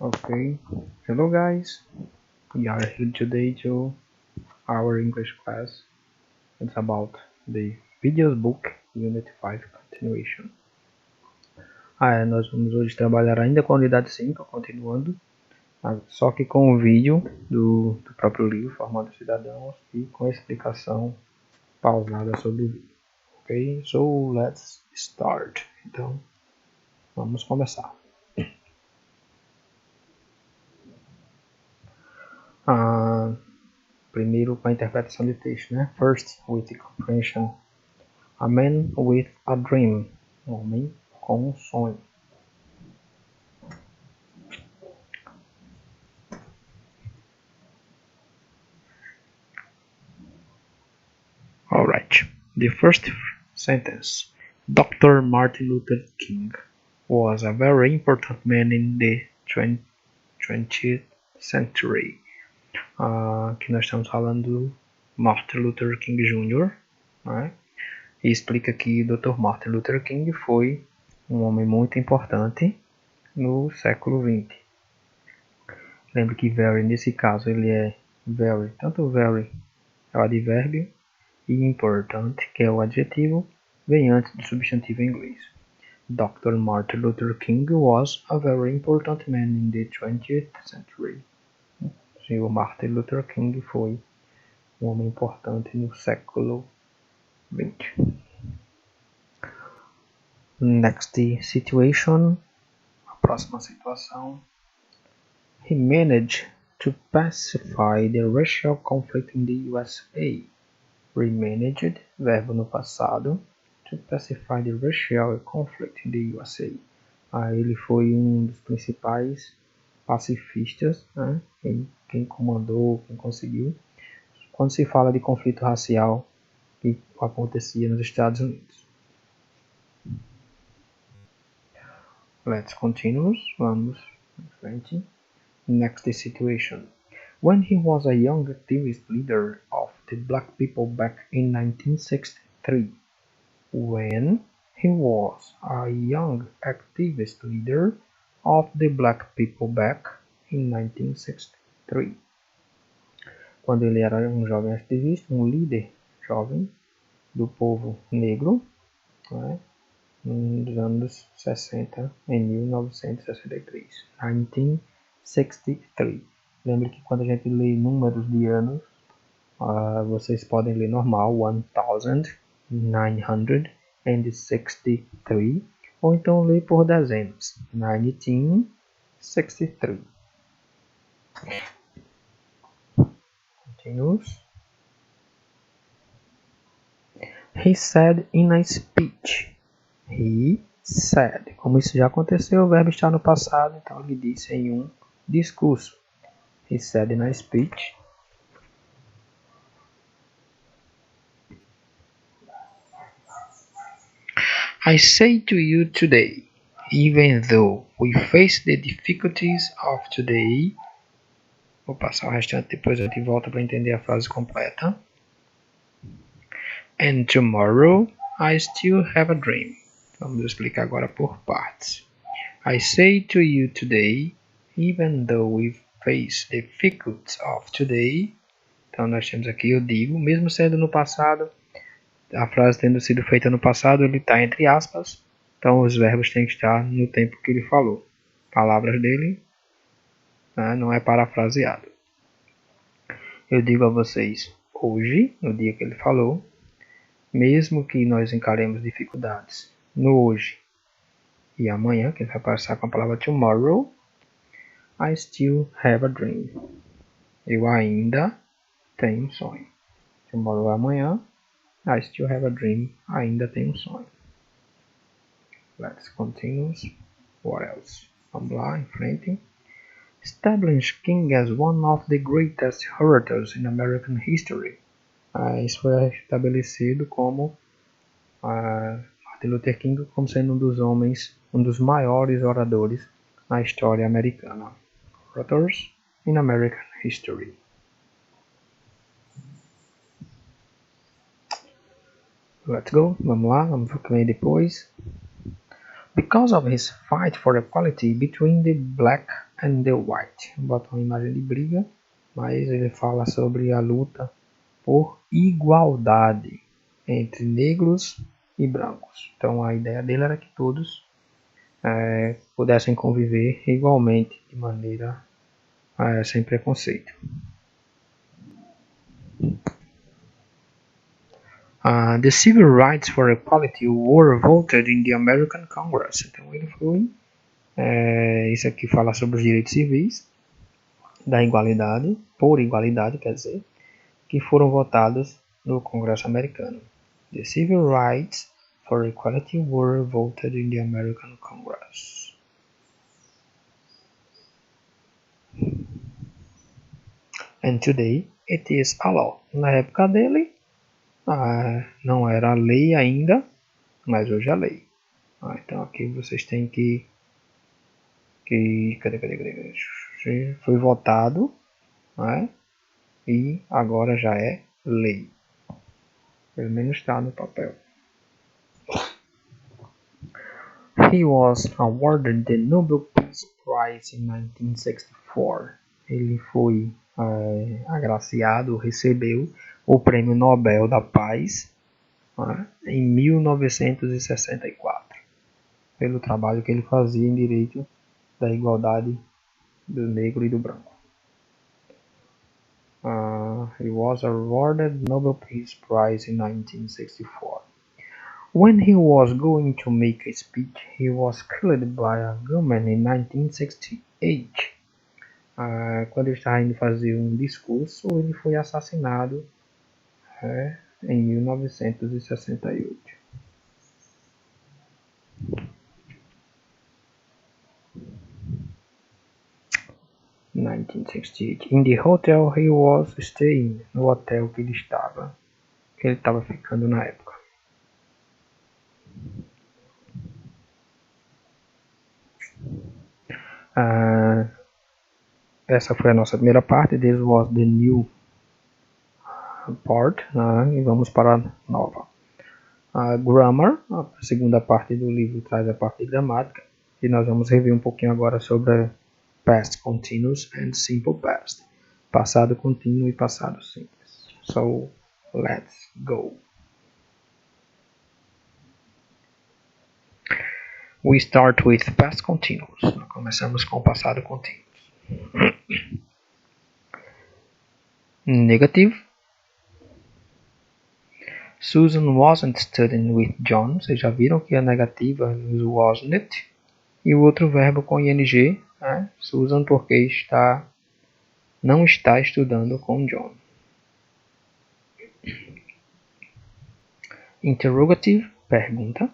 Okay, hello guys. We are here today to our English class. It's about the Videos Book Unit 5 Continuation. Nós vamos hoje trabalhar ainda com a unidade 5, continuando, só que com o vídeo do próprio livro, Formando Cidadãos, e com a explicação pausada sobre o vídeo. Ok, so let's start. Então, vamos começar. Primeiro com a interpretação de texto, né? First, with the comprehension. A man with a dream. Um homem com um sonho. Alright. The first sentence. Dr. Martin Luther King was a very important man in the 20th century. Aqui nós estamos falando do Martin Luther King Jr., né? E explica que Dr. Martin Luther King foi um homem muito importante no século XX. Lembre que very, nesse caso, ele é very, tanto very é o advérbio e important, que é o adjetivo, vem antes do substantivo em inglês. Dr. Martin Luther King was a very important man in the 20th century. O Sr. Martin Luther King foi um homem importante no século XX. Next situation, a próxima situação. He managed to pacify the racial conflict in the USA. Remanaged, verbo no passado, to pacify the racial conflict in the USA. Ele foi um dos principais pacifistas, né? Quem comandou, quem conseguiu. Quando se fala de conflito racial que acontecia nos Estados Unidos. Let's continue. Vamos em frente. Next situation. When he was a young activist leader of the black people back in 1963. When he was a young activist leader of the black people back in 1963. Quando ele era um jovem ativista, um líder jovem do povo negro, né, nos anos 60, em 1963. 1963. Lembre que quando a gente lê números de anos, vocês podem ler normal, 1963, ou então ler por dezenas, 1963. Continuous. He said in a speech. He said. Como isso já aconteceu, o verbo está no passado, então ele disse em um discurso. He said in a speech. I say to you today, even though we face the difficulties of today. Vou passar o restante, depois a gente volta para entender a frase completa. And tomorrow I still have a dream. Vamos explicar agora por partes. I say to you today, even though we face the difficulties of today. Então nós temos aqui eu digo, mesmo sendo no passado, a frase tendo sido feita no passado, ele está entre aspas. Então os verbos têm que estar no tempo que ele falou. Palavras dele, né, não é parafraseado. Eu digo a vocês hoje, no dia que ele falou, mesmo que nós encaremos dificuldades no hoje e amanhã, que ele vai passar com a palavra tomorrow, I still have a dream. Eu ainda tenho um sonho. Tomorrow é amanhã, I still have a dream. Ainda tenho um sonho. Let's continue. What else? Vamos lá, em frente. Established King as one of the greatest orators in American history. Isso foi estabelecido como Martin Luther King como sendo um dos homens, um dos maiores oradores na história americana. Orators in American history. Let's go. Vamos lá, vamos ver o que vem depois. Because of his fight for equality between the black and the white. Bota uma imagem de briga, mas ele fala sobre a luta por igualdade entre negros e brancos. Então a ideia dele era que todos pudessem conviver igualmente, de maneira sem preconceito. The civil rights for equality were voted in the American Congress. Então ele foi, isso aqui fala sobre os direitos civis da igualdade, por igualdade, quer dizer, que foram votados no Congresso americano. The civil rights for equality were voted in the American Congress. And today it is a law. Na época dele, não era lei ainda, mas hoje é lei. Então aqui vocês têm que cadê? Foi votado, né? E agora já é lei. Pelo menos está no papel. He was awarded the Nobel Peace Prize in 1964. Ele foi agraciado, recebeu o Prêmio Nobel da Paz em 1964, pelo trabalho que ele fazia em direito da igualdade do negro e do branco. He was awarded Nobel Peace Prize in 1964. When he was going to make a speech, he was killed by a gunman in 1968. Quando ele estava indo fazer um discurso, ele foi assassinado em 1968. In the hotel he was staying, no hotel que ele estava ficando na época. Essa foi a nossa primeira parte. This was the new part, e vamos para a nova. Grammar, a segunda parte do livro traz a parte de gramática, e nós vamos rever um pouquinho agora sobre past continuous and simple past, passado contínuo e passado simples. So, let's go. We start with past continuous. Nós começamos com o passado contínuo. Negative. Susan wasn't studying with John. Vocês já viram que a negativa wasn't. E o outro verbo com ing, Susan, porque não está estudando com John. Interrogative, pergunta.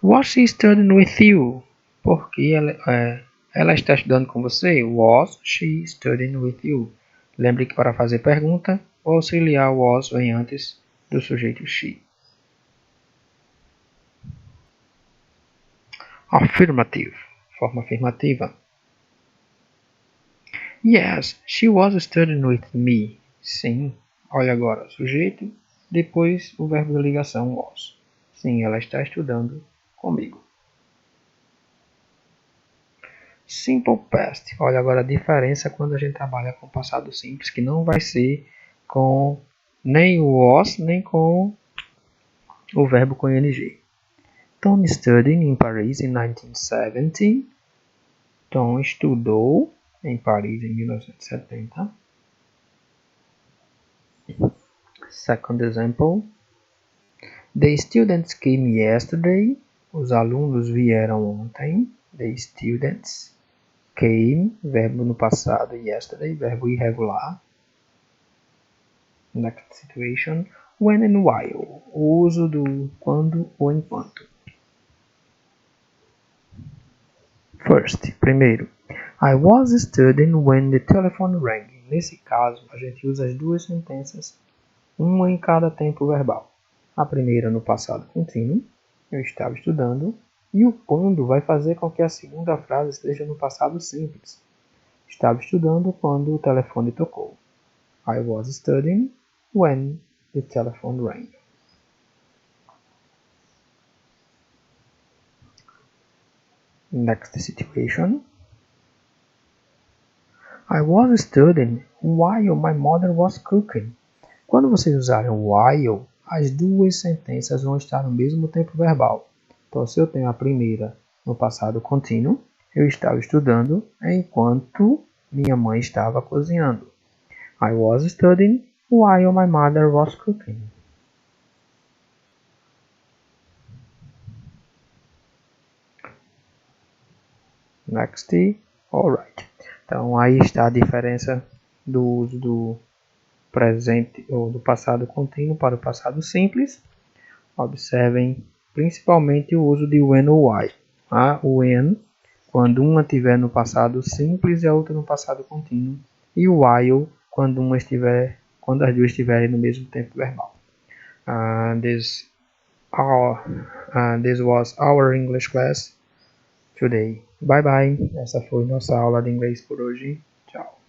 Was she studying with you? Porque ela está estudando com você? Was she studying with you? Lembre que para fazer pergunta, o auxiliar was vem antes do sujeito she. Affirmative, forma afirmativa. Yes, she was studying with me. Sim, olha agora, sujeito, depois o verbo da ligação was. Sim, ela está estudando comigo. Simple past. Olha agora a diferença quando a gente trabalha com passado simples, que não vai ser com nem o was, nem com o verbo com ing. Tom studied in Paris in 1970. Tom estudou em Paris em 1970. Second example. The students came yesterday. Os alunos vieram ontem. The students came, verbo no passado, yesterday, verbo irregular. Next situation, when and while, o uso do quando ou enquanto. First, primeiro, I was studying when the telephone rang. Nesse caso, a gente usa as duas sentenças, uma em cada tempo verbal. A primeira no passado contínuo, eu estava estudando, e o quando vai fazer com que a segunda frase esteja no passado simples. Estava estudando quando o telefone tocou. I was studying when the telephone rang. Next situation. I was studying while my mother was cooking. Quando vocês usarem while, as duas sentenças vão estar no mesmo tempo verbal. Então, se eu tenho a primeira no passado contínuo, eu estava estudando enquanto minha mãe estava cozinhando. I was studying while my mother was cooking. Next. Alright. Então, aí está a diferença do uso do presente ou do passado contínuo para o passado simples. Observem principalmente o uso de when ou why. O when, quando uma estiver no passado simples e a outra no passado contínuo. E o while, quando as duas estiverem no mesmo tempo verbal. This was our English class today. Bye bye. Essa foi nossa aula de inglês por hoje.